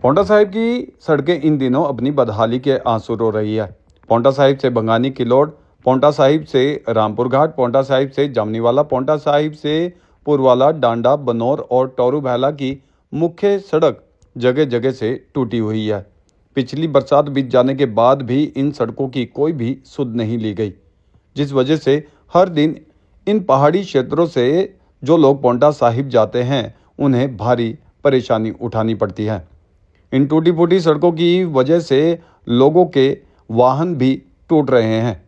पांवटा साहिब की सड़कें इन दिनों अपनी बदहाली के आंसू रो रही है। पांवटा साहिब से बंगानी किलोड़, पांवटा साहिब से रामपुर घाट, पांवटा साहिब से जामनीवाला, पांवटा साहिब से पुरवाला, डांडा, बनौर और टोरू बहला की मुख्य सड़क जगह जगह से टूटी हुई है। पिछली बरसात बीत जाने के बाद भी इन सड़कों की कोई भी सुध नहीं ली गई, जिस वजह से हर दिन इन पहाड़ी क्षेत्रों से जो लोग पांवटा साहिब जाते हैं उन्हें भारी परेशानी उठानी पड़ती है। इन टूटी फूटी सड़कों की वजह से लोगों के वाहन भी टूट रहे हैं,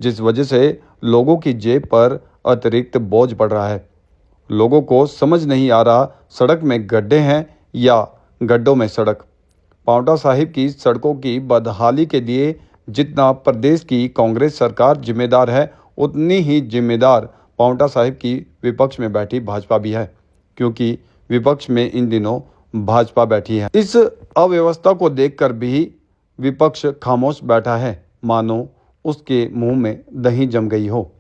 जिस वजह से लोगों की जेब पर अतिरिक्त बोझ पड़ रहा है। लोगों को समझ नहीं आ रहा सड़क में गड्ढे हैं या गड्ढों में सड़क। पांवटा साहिब की सड़कों की बदहाली के लिए जितना प्रदेश की कांग्रेस सरकार जिम्मेदार है, उतनी ही जिम्मेदार पांवटा साहिब की विपक्ष में बैठी भाजपा भी है, क्योंकि विपक्ष में इन दिनों भाजपा बैठी है। इस अव्यवस्था को देखकर भी विपक्ष खामोश बैठा है, मानो उसके मुंह में दही जम गई हो।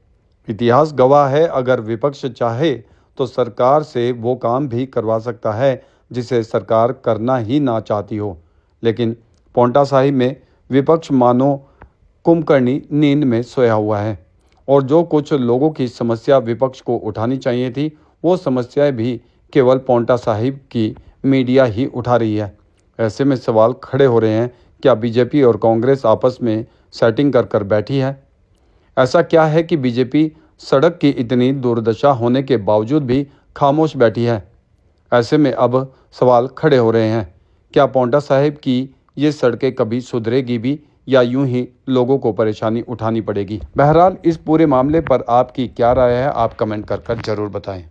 इतिहास गवाह है, अगर विपक्ष चाहे तो सरकार से वो काम भी करवा सकता है जिसे सरकार करना ही ना चाहती हो। लेकिन पांवटा साहिब में विपक्ष मानो कुंभकर्णी नींद में सोया हुआ है और जो कुछ लोगों की समस्या विपक्ष को उठानी चाहिए थी, वो समस्याएं भी केवल पांवटा साहिब की मीडिया ही उठा रही है। ऐसे में सवाल खड़े हो रहे हैं, क्या बीजेपी और कांग्रेस आपस में सेटिंग कर बैठी है? ऐसा क्या है कि बीजेपी सड़क की इतनी दुर्दशा होने के बावजूद भी खामोश बैठी है? ऐसे में अब सवाल खड़े हो रहे हैं, क्या पांवटा साहिब की ये सड़कें कभी सुधरेगी भी या यूं ही लोगों को परेशानी उठानी पड़ेगी? बहरहाल इस पूरे मामले पर आपकी क्या राय है, आप कमेंट कर जरूर बताएं।